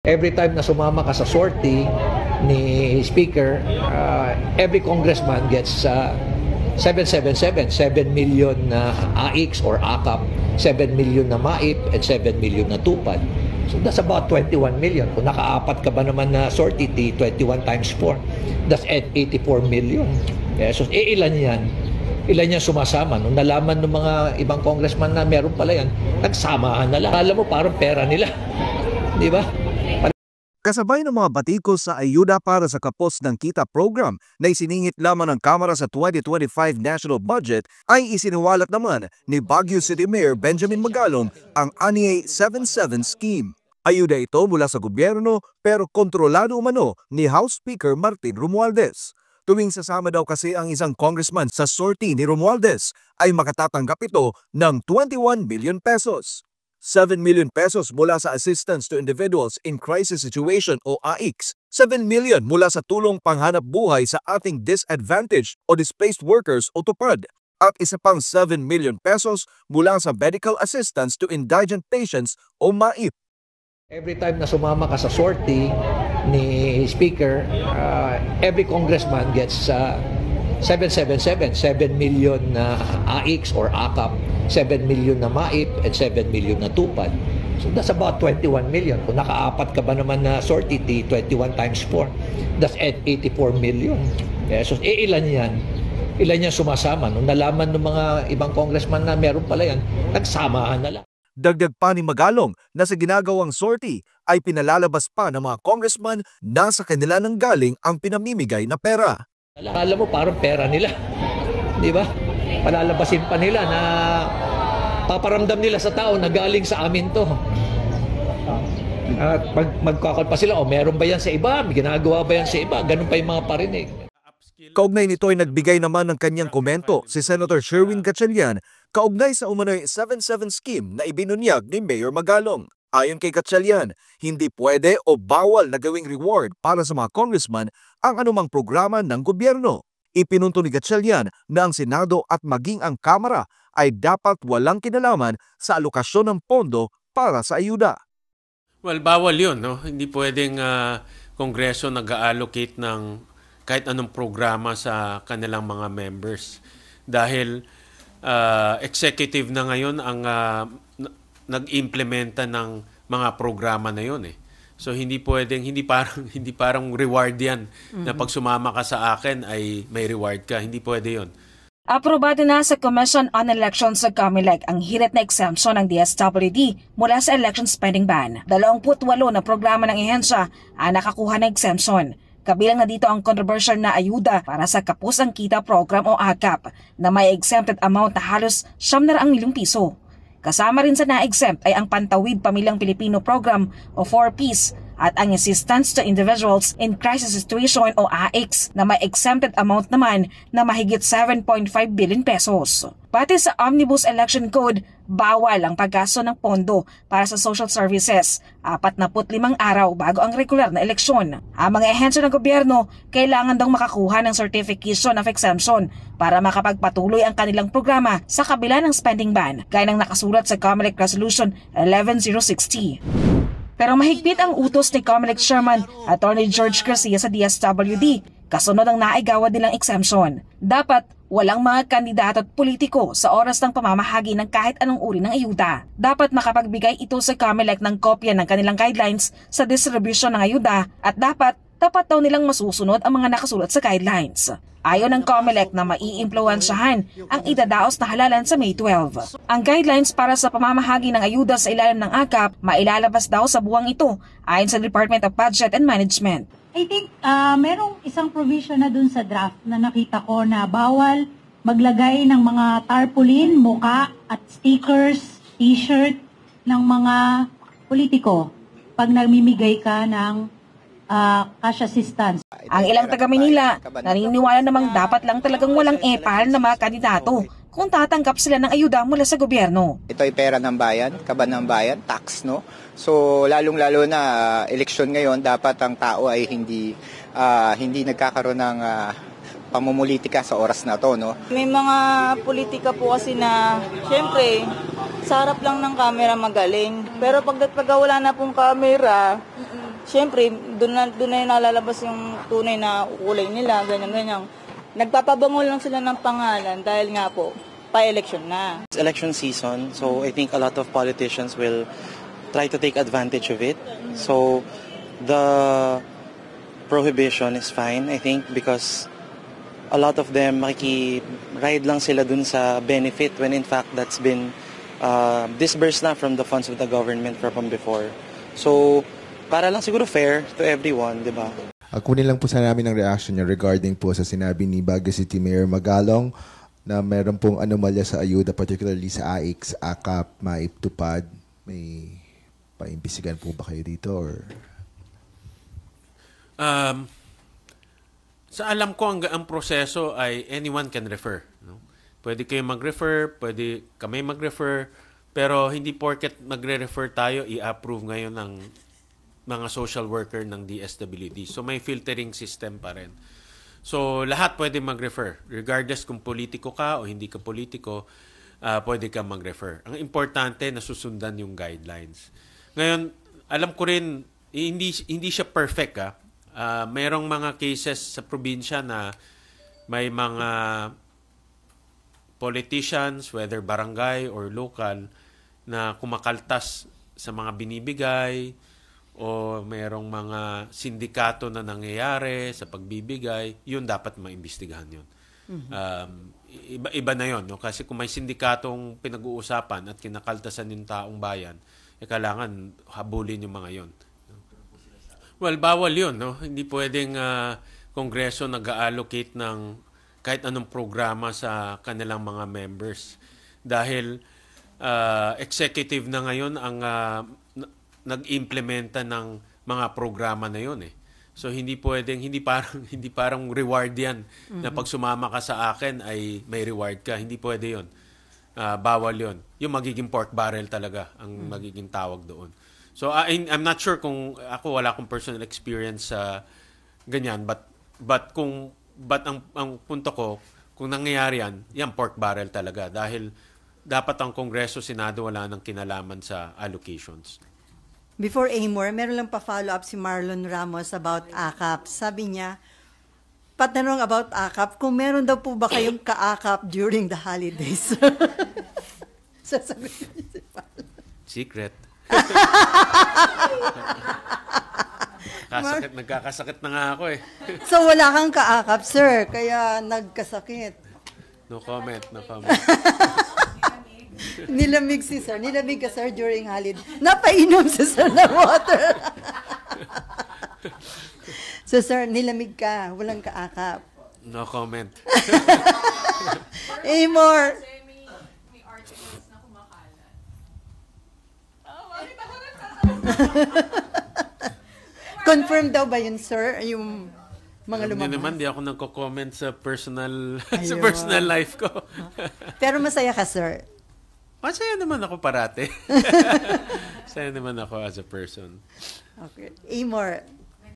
Every time na sumama ka sa sortie ni Speaker, every congressman gets 777, 7 million na AIX or AKAP, 7 million na MAIP, and 7 million na TUPAD. So that's about 21 million. Kung nakaapat ka ba naman na sortie, 21 times 4, that's 84 million pesos. Ilan yan? Ilan yan sumasama? Nung nalaman ng mga ibang congressman na meron pala yan, nagsamahan na lang. Alam mo, parang pera nila. Di ba? Kasabay ng mga batikos sa ayuda para sa kapos ng kita program na isiningit lamang ng Kamara sa 2025 national budget ay isiniwalat naman ni Baguio City Mayor Benjamin Magalong ang ANIA 77 scheme. Ayuda ito mula sa gobyerno pero kontrolado umano ni House Speaker Martin Romualdez. Tuwing sasama daw kasi ang isang congressman sa sortie ni Romualdez ay makatatanggap ito ng 21 million pesos. 7 million pesos mula sa Assistance to Individuals in Crisis Situation o AIX, 7 million mula sa tulong panghanap buhay sa ating disadvantaged o displaced workers o TUPAD, at isa pang 7 million pesos mula sa Medical Assistance to Indigent Patients o MAIP. Every time na sumama ka sa sortie ni Speaker, every congressman gets 777, 7 million na AIX or AKAP, 7 million na MAIP, and 7 million na TUPAD. So that's about 21 million. Kung nakaapat ka ba naman na sortie, 21 times 4, that's 84 million pesos. Ilan yan? Ilan yan sumasama? Nung nalaman ng mga ibang congressman na meron pala yan, nagsamahan na lang. Dagdag pa ni Magalong na sa ginagawang sortie ay pinalalabas pa ng mga congressman na sa kanila nang galing ang pinamimigay na pera. Alam mo, parang pera nila. Di ba? Palalabasin pa nila na paparamdam nila sa tao na galing sa amin to. At magkakal pa sila, meron ba yan sa iba? May ginagawa ba yan sa iba? Ganun pa yung mga parinig. Kaugnay nito ay nagbigay naman ng kanyang komento si Senator Sherwin Gatchalian kaugnay sa umano'y 77 scheme na ibinunyag ni Mayor Magalong. Ayon kay Gatchalian, hindi pwede o bawal na gawing reward para sa mga congressman ang anumang programa ng gobyerno. Ipinunto ni Gatchalian na ang Senado at maging ang Kamara ay dapat walang kinalaman sa alokasyon ng pondo para sa ayuda. Well, bawal yun, no? Hindi pwedeng Kongreso nag-allocate ng kahit anong programa sa kanilang mga members. Dahil executive na ngayon ang nag-implementa ng mga programa na yun eh. So hindi pwedeng hindi parang reward 'yan na pag sumama ka sa akin ay may reward ka. Hindi pwede 'yon. Aprobado na sa Commission on Elections sa COMELEC ang hirit na exemption ng DSWD mula sa election spending ban. 28 na programa ng ehensya ang nakakuha ng exemption. Kabilang na dito ang controversial na ayuda para sa Kapusang Kita Program o AKAP na may exempted amount na halos 700 milyong piso. Kasama rin sa na-exempt ay ang Pantawid Pamilyang Pilipino Program o 4Ps at ang Assistance to Individuals in Crisis Situation o AIX na may exempted amount naman na mahigit 7.5 billion pesos. Pati sa Omnibus Election Code, bawal ang paggasto ng pondo para sa social services 45 araw bago ang regular na eleksyon. Ang mga ehensya ng gobyerno kailangan daw makakuha ng Certification of Exemption para makapagpatuloy ang kanilang programa sa kabila ng spending ban, gaya ng nakasulat sa COMELEC Resolution 11060. Pero mahigpit ang utos ni COMELEC Chairman Attorney George Garcia sa DSWD kasunod ang naigawad nilang exemption. Dapat walang mga kandidato at politiko sa oras ng pamamahagi ng kahit anong uri ng ayuda. Dapat makapagbigay ito sa COMELEC ng kopya ng kanilang guidelines sa distribution ng ayuda at dapat daw nilang masusunod ang mga nakasulat sa guidelines. Ayon ng COMELEC na maiimpluwensyahan ang idadaos na halalan sa May 12. Ang guidelines para sa pamamahagi ng ayuda sa ilalim ng AKAP mailalabas daw sa buwang ito ayon sa Department of Budget and Management. I think merong isang provision na dun sa draft na nakita ko na bawal maglagay ng mga tarpaulin, muka at stickers, t-shirt ng mga politiko pag namimigay ka ng cash assistance. Ang ilang taga-Manila naniniwala namang dapat lang talagang walang epal na mga kandidato kung tatanggap sila ng ayuda mula sa gobyerno. Ito ay pera ng bayan, kaban ng bayan, tax, no? So lalong-lalo na eleksyon ngayon, dapat ang tao ay hindi nagkakaroon ng pamumulitika sa oras na to, no? May mga politika po kasi na syempre sa harap lang ng camera magaling. Pero pag wala na pong camera, syempre, doon na yung nalalabas yung tunay na kulay nila, ganyan-ganyan. Nagpapabangol lang sila ng pangalan dahil nga po, pa-election na. It's election season, so I think a lot of politicians will try to take advantage of it. So the prohibition is fine, I think, because a lot of them makiki-ride lang sila dun sa benefit when in fact that's been disbursed na from the funds of the government from before. So, para lang siguro fair to everyone, di ba? Kunin lang po sa namin ang reaction niya regarding po sa sinabi ni Baguio City Mayor Magalong na meron pong anomalya sa ayuda, particularly sa AIX, AKAP, maiptupad. May paimbisigan po ba kayo dito? Or? Sa alam ko, ang proseso ay anyone can refer. No? Pwede kayo mag-refer, pwede kami mag-refer, pero hindi porket magre-refer tayo, i-approve ngayon ng mga social worker ng DSWD. So may filtering system pa rin. So lahat pwede mag-refer. Regardless kung politiko ka o hindi ka politiko, pwede ka mag-refer. Ang importante, nasusundan yung guidelines. Ngayon, alam ko rin, hindi siya perfect. Mayroong mga cases sa probinsya na may mga politicians, whether barangay or local, na kumakaltas sa mga binibigay o mayroong mga sindikato na nangyayari sa pagbibigay, yun dapat maimbestigahan yun. Iba na yun. No? Kasi kung may sindikatong pinag-uusapan at kinakaltasan yung taong bayan, kailangan habulin yung mga yun. Well, bawal yun. No? Hindi pwedeng Kongreso nag-allocate ng kahit anong programa sa kanilang mga members. Dahil executive na ngayon ang nag-implementa ng mga programa na yun eh. So hindi parang reward 'yan na pag sumama ka sa akin ay may reward ka. Hindi pwede 'yon. Bawal 'yon. Yung magiging pork barrel talaga ang magiging tawag doon. So I'm not sure kung ako wala akong personal experience sa ganyan but ang punto ko kung nangyayari yan pork barrel talaga dahil dapat ang Kongreso, Senado wala nang kinalaman sa allocations. Before Amor, meron lang pa-follow up si Marlon Ramos about AKAP. Sabi niya, patanong about AKAP, kung meron daw po ba kayong ka-AKAP during the holidays? Sasabihin niya si Marlon. Secret. Nagkakasakit na nga ako eh. So wala kang ka-AKAP, sir, kaya nagkasakit. No comment. Nilamig si sir. Nilamig ka, sir, during holiday. Napainom si sir ng water. So, sir, nilamig ka. Walang kaakap. No comment. Amor. May articles na kumakalat. Confirm daw ba yun, sir? Yung mga lumabas? Hindi naman, di ako nagko-comment sa personal life ko. Pero masaya ka, sir? Masaya naman ako parate. Masaya naman ako as a person. Okay. Amor,